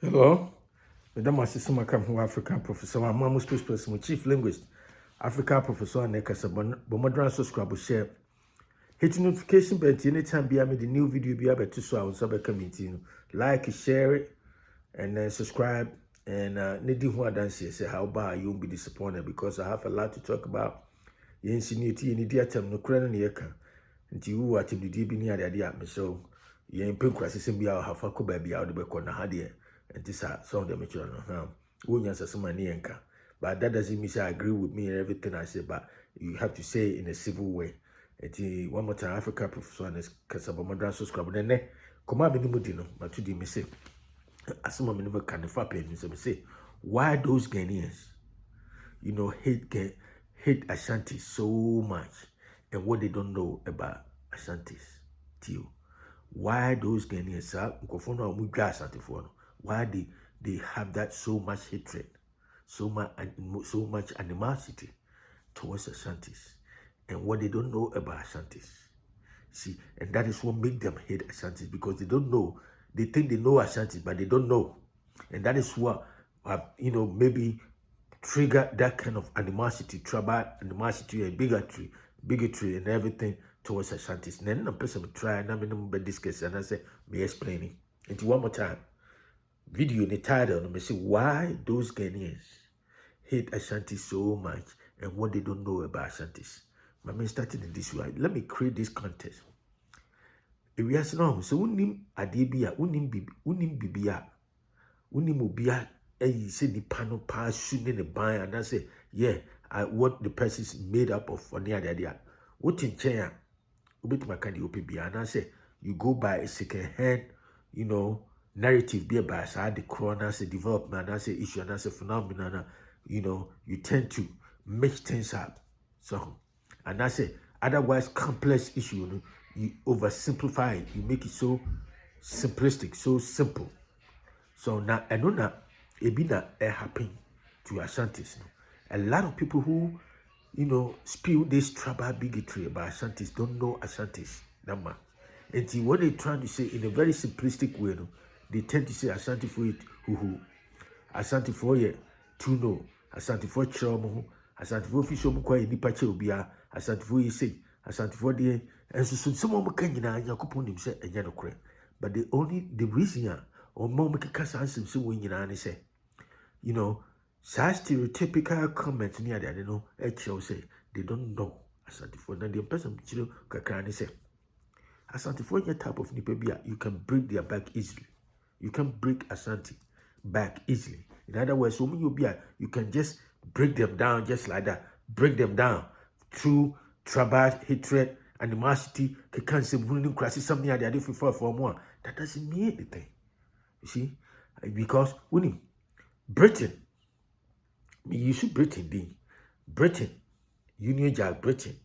Hello, Madam Assisuma come from African professor, I'm almost person, chief linguist, African professor, and Nekasa, Bomadran subscribe, share. Hit notification bell anytime be made the new video be able to so I will sub community. Like, share it, and then subscribe. And Nidi who dance here say how bad you won't be disappointed because I have a lot to talk about. You insinuity in the atom no crown in the eka. Until you are to be deep near the idea, so you ain't pink crisis and be out half a coba be out of the corner hadia. And this are some of the mature won't answer some money anchor. But that doesn't mean I agree with me and everything I say, but you have to say it in a civil way. And one more time, Africa professor and Casaba Madran subscribe. And then come out Minimudino, but to me say, as some of them can the so say, why those Ghanaians, hate Asantes so much and what they don't know about Asantes, Tio. Why those Ghanaians why they have that so much hatred, so much animosity towards Asantes, and what they don't know about Asantes. See, and that is what makes them hate Asantes because they don't know. They think they know Asantes, but they don't know, and that is what maybe trigger that kind of animosity, tribal animosity, and bigotry, and everything towards Asantes. And then a person will try and I'm discuss and I say me explaining. And one more time. Video in the title, and say why those Ghanaians hate Asantes so much and what they don't know about Asantes. My man started in this way. Let me create this context. If we ask now, so unim adebia, unim bibia, unim ubia, you say the panel pass shooting the buy, and I say, yeah, what the person is made up of for near the idea. What in chair, ubit makandi opibia, and I say, you go by a second hand, narrative be about the corona, say development, and I say issue, and I say phenomenon, you tend to mix things up. So, and I say otherwise complex issue, you oversimplify it, you make it so simplistic, so simple. So now I know that it be that it happened to Asantes. A lot of people who spew this tribal bigotry about Asantes don't know Asantes that much. And see what they're trying to say in a very simplistic way, they tend to say Asante for it, Asante for ye, tuno, Asante for chomo, Asante for fish omukwa nipa che obia, Asante for ye say, Asante for the and so some of Kenya and Yakupon himself and Yanokre. But the reason or more make a cast answer so when you say, such stereotypical comments near that say they don't know Asante for the person Kakani say. Asante for your type of nipebia, you can break their back easily. You can break Asante back easily. In other words, you can just break them down just like that. Break them down through tribal hatred, animosity, something like that for more. That doesn't mean anything. You see? Because when Britain, you should Britain, Union Jack Britain,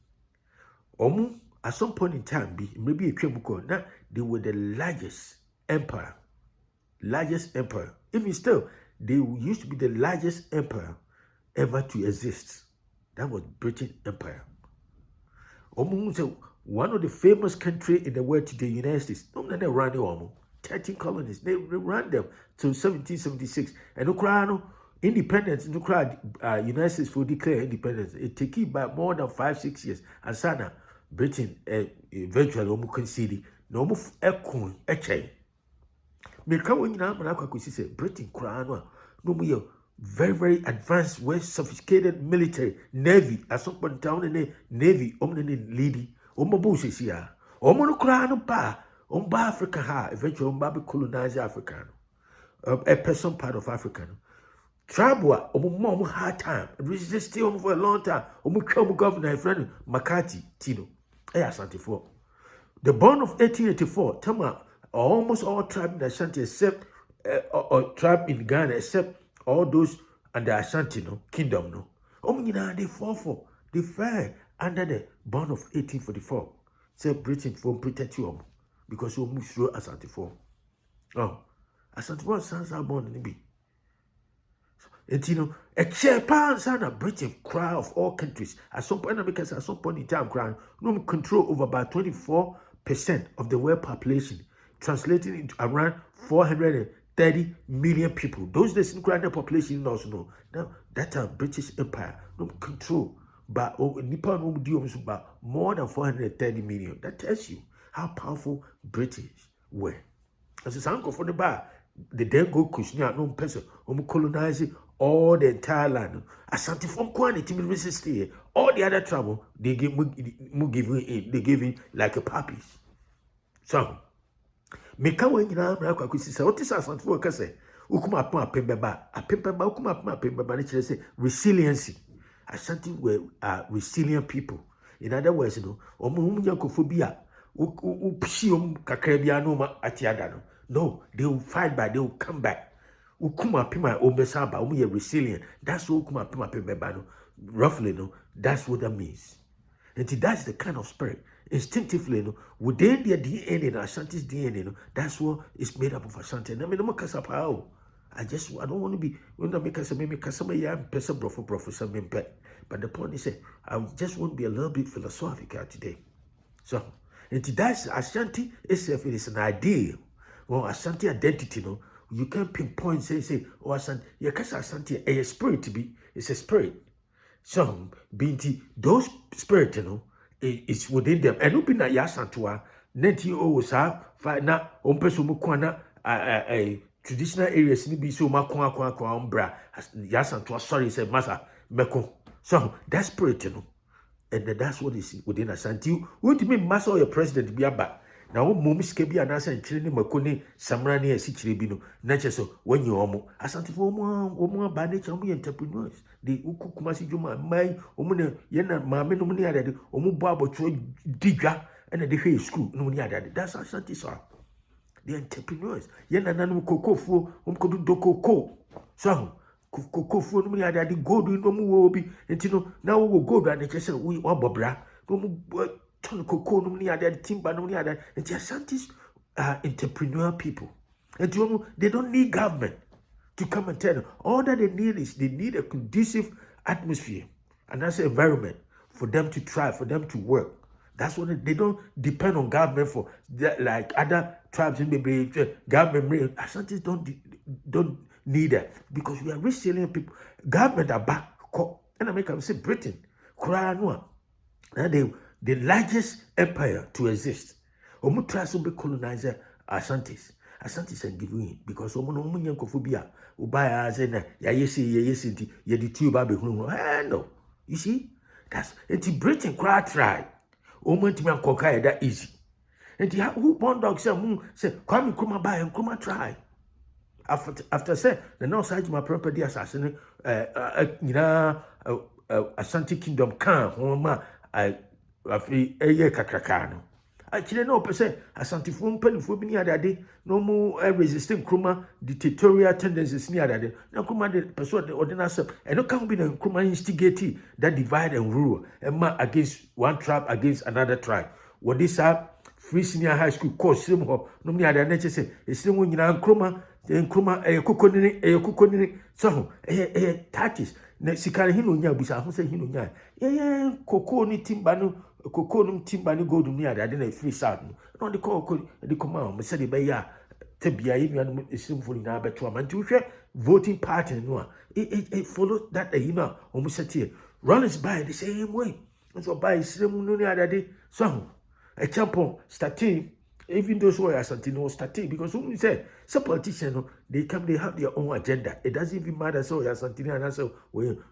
at some point in time, maybe they were the largest empire. Even still, they used to be the largest empire ever to exist. That was British Empire. One of the famous countries in the world today, United States. They ran them 13 colonies. They ran them till 1776. And independence, United States will declare independence. It took about more than 5-6 years. And Sana, Britain eventually conceded. No more echo. Britain no very, very advanced, well sophisticated military, navy, at some point down in the navy, lady, Bush here. Africa, eventually colonize Africa. A person part of Africa. Trabwa, mom hard time, resisting for a long time. Governor, friend Makati, Tino, Asante for. The bond of 1884, Tama. Almost all tribes in Ashanti except or tribe in Ghana except all those under Ashanti kingdom they fall for they fell under the bond of 1844. Say Britain for protect you because you move through Ashanti for. Ashanti for sounds are born in be. And a chair pound son of Britain cry of all countries. At some point, because at some point in time, crown no control over about 24% of the world population. Translating into around 430 30 million people. Those days in the population also know. Now that time British Empire no control, but Nippon about more than 430 million. That tells you how powerful British were. As a uncle for the bar, the then go Kushnia no person, colonizing all the entire land. Asante from quantity resist here. All the other trouble they give they give in like a puppies. So meka wanyina amra kwa kusisa otisa Asante for kase ukuma apem beba ukuma apem beba ne kire say resiliency. Asante were resilient people. In other words, you know, omunyakofobia upshi kakrabia no ma atiada no. No, they will fight back, they will come back. Ukuma pima obesaba, resilient. That's what ukuma pima beba no. Roughly, no, that's what that means. And that's the kind of spirit. Instinctively, no, within their DNA, Asantes DNA, no, that's what is made up of Asante. And I mean, I don't want to be when I make us maybe customer person professor but the point is I just want to be a little bit philosophical today. So and that's Asante itself, it is an idea. Well, Asante identity, no, you can't pinpoint say, oh Asante, yeah, because Asante a spirit to be, it's a spirit. So being those spirit, you know, it's within them. And open that Yasantua, Nenti o sa fight na umpeso mukwana a traditional areas ni be so makwa umbra Yasantua sorry said masa meko. So that spirit, you know, and that's what is within Asante. What do you mean master your president be about? Now momis kebi anasa nchini makoni samrani ya sichiribino. Nature so when you omo Asante for omo by nature omo entrepreneurs. The Kumasi Juma my omune yena mame no muni adade omo babo cho diga and the hay school no muni adade. That's Asante sir. The entrepreneurs. Yena nanu kokofo kodu doko so kokofo no muni adade gold no mu obi entino now we go do and nature say we obobra no mu ton cocoa no muni adade timba no muni adade. And the Asantes are entrepreneur people. And they don't need government to come and tell them. All that they need is they need a conducive atmosphere and that's an environment for them to try, for them to work. That's what they don't depend on government for that, like other tribes in the government. Asantes don't need that because we are resilient people. Government are back, and I make them say Britain, Korea, the largest empire to exist. Omu try to be colonizer Asantes. Asantes and give in because omo nyankofobia ubaya azena ya yesi nti ye di tu ba be hunu. No. You see? That's it's Britain cry try. Omo ntimi ankoka that easy. And who born dog say kwame kuma buy and kuma try. After say the north side my property assassin Asante kingdom kan homa afi eye kakrakano. Actually, no, per se, Asante for penny ni adade, no more resisting Kruma dictatorial tendencies near that. No Kruma the person the ordinance, and no can be the Kruma instigate that divide and rule, and against one tribe against another tribe. What this have free senior high school course, no me other nature say, it's still when you know Kruma, then Kruma a kukonini, so a tatis. Sikari hino nya bisa ho se hino nya koko ni timbano koko no timbano gold ni ada na free south no de koko de koma me se de be ya tabia yi nua esimfo ni na beto am nti hwe voting party no it follow that you know o mo sete run is by the same way so by isrem no ni ada de so a champion starting even those who are Asante no starting because who say some politicians they have their own agenda. It doesn't even matter so Asante and so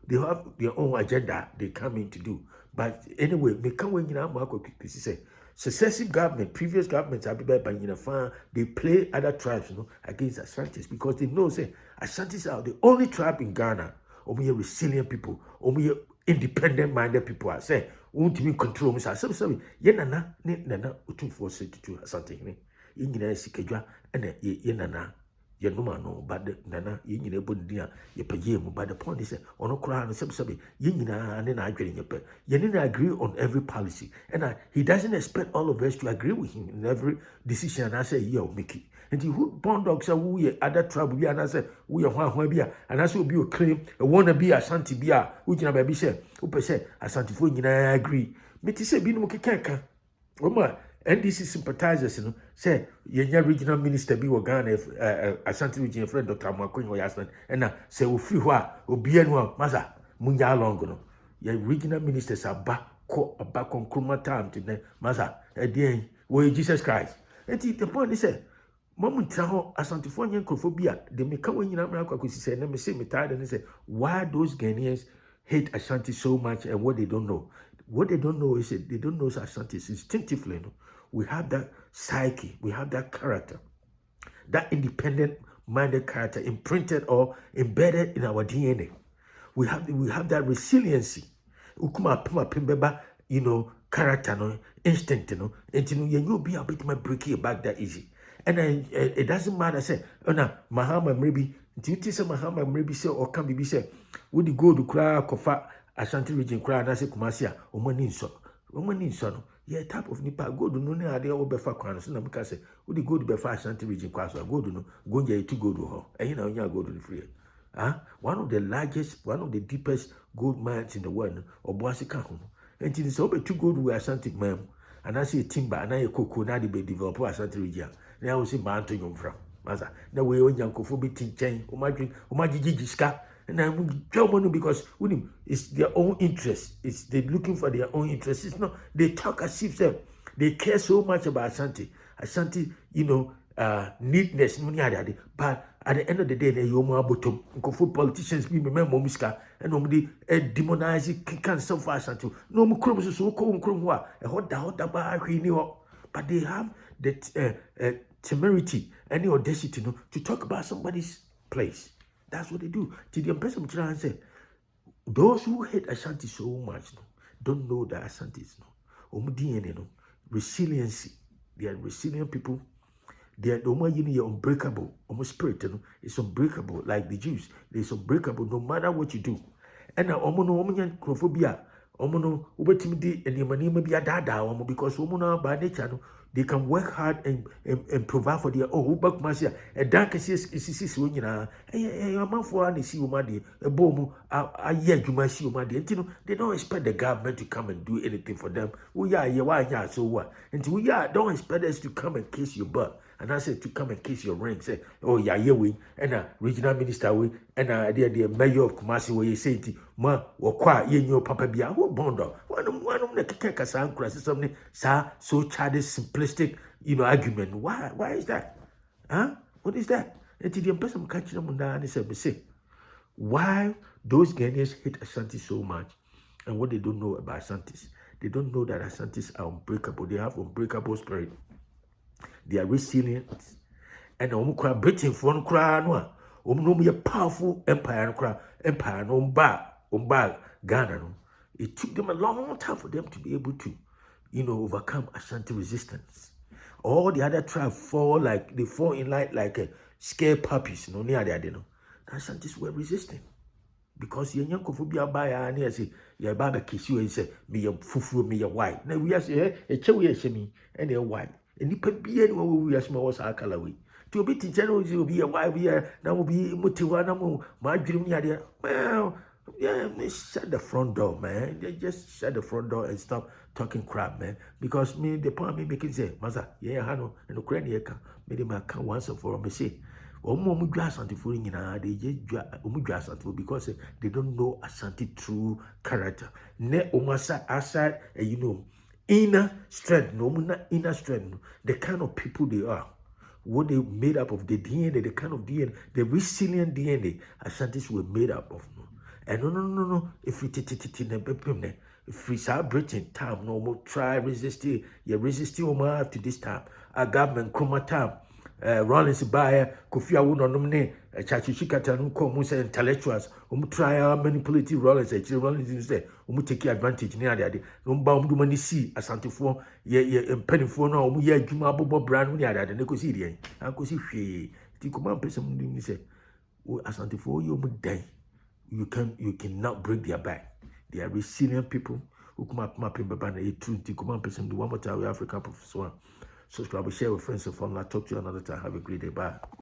they have their own agenda they come in to do. But anyway, me can when you know say successive government, previous governments have been by they play other tribes against Asantes because they know say Asantes are the only tribe in Ghana or we resilient people or we independent minded people are say won't even control me. Sorry, yenana utum for say to something me. Yina sikajwa and yenana yenuma no but nana yina bondia ye paye mu but the point is ono kra no sebi yina ne na adwene yepe yenina agree on every policy and he doesn't expect all of us to agree with him in every decision I say you make it. And who born dogs are we other trouble we and I say we are one bia and as will be a claim a wanna be Asante bia which na baby say who say Asante for you agree me to say be no keka oma NDC sympathizers, say, your regional minister be Ghana, Asante region friend Dr. Makoin or Yasman, and now say, free what, Obianwa, Maza, Munya Longono. Your regional ministers are back on Kruma time to them, Maza, a day, where Jesus Christ. And the point is, Moment Asante Phobia, they may come in America because he said, let me say, me tired, and they say, why those Ghanaians hate Asante so much and what they don't know. What they don't know is that they don't know Asante instinctively. We have that psyche, we have that character, that independent-minded character imprinted or embedded in our DNA. We have that resiliency. Ukuma apem beba, character, instinct, and you'll be a bit more breaky back that easy. And it doesn't matter, say, Mahama maybe, do you say Mahama maybe say, or can be say, would you go to cry, Kofa, Ashanti region, cry, and I say, Kumasi, or money so. Yeah, type of nipa, go to no idea or befa crown, so I say, would you go to Befa Ashanti region, class, or go to no, go to go to her, and you go to the free. One of the largest, one of the deepest gold mines in the world, or Boasika, and it is over to go to Ashanti, ma'am, and I see timber, and I cocoa, now the develop Ashanti region. Now I see mountain you from Maza. Now we own young Kofobi chain, Umajiska, and I'm German because it's their own interest. It's they're looking for their own interest. It's not they talk as if they care so much about Ashanti. Ashanti, neatness, but at the end of the day, they are bottom. Kofo politicians be remember Miska and nobody demonize it can so fast until no more crumbs so cold crumwa a hot but they have the temerity and the audacity to talk about somebody's place. That's what they do. To the person trying to say, those who hate Ashanti so much don't know that Ashanti is DNA, resiliency. They are resilient people. They are unbreakable. Almost spirit, it's unbreakable. Like the Jews, it's unbreakable no matter what you do. And now, crophobia. Ubetimi and Yamanima be a dada, because by nature, they can work hard and provide for their own. Ubak Masia, a dark is when you know, a man for an see Umadi, a boom, a year you might see Umadi. They don't expect the government to come and do anything for them. We are, so what? And we don't expect us to come and kiss your butt. And I said to come and kiss your ring. Say, oh yeah, we and regional minister we and the mayor of Kumasi where you say ma or qua your papa be a whole bondo. One of the kaka crisis something so childish simplistic argument. Why is that? Huh? What is that? And the person catching them down and said, say, why those Ghanaians hate Ashanti so much and what they don't know about Asantes. They don't know that Asantes are unbreakable. They have unbreakable spirit. They are resilient. And Britain for one cry no. No powerful empire no umba Ghana no. It took them a long time for them to be able to, overcome Ashanti resistance. All the other tribes fall in line like scared puppies, near the The Ashantis were resisting. Because your young Kofobia buy and I say, your baba kiss you and say, me your fufu, me your white. Now we are say, a chewy shemi, and they're white. And you could be anyone we are small as our color way. To be in general, you will be a wife here, now will be Mutiwana, my dream idea. Well, yeah, shut the front door, man. They just shut the front door and stop talking crap, man. Because me, the point me making say, Maza, yeah, Hano, and Ukraine, made him account once and for a mistake. They just because they don't know Asante true character. Ne omasa aside, inner strength, inner strength, the kind of people they are, what they made up of, the DNA, the kind of DNA, the resilient DNA Asantes were made up of. And no, if we celebrating time, no more try resisting, you resisting to this time. A government chroma time. Rollins buyer, Kofi Awuno nominate, Chachishikata, Musa intellectuals, try manipulative Rollins, Rollins instead, take advantage near the idea. Bound money see Asante for ye penny for no, ye Jumabo brand near that, and Nicosidian. Uncle see, Tikuman person say, oh, Asante for you would die. You cannot break their back. They are resilient people who come up mapping Babana, a true Tikuman person, the one more time African professor. Subscribe, share with friends and family. I'll talk to you another time. Have a great day. Bye.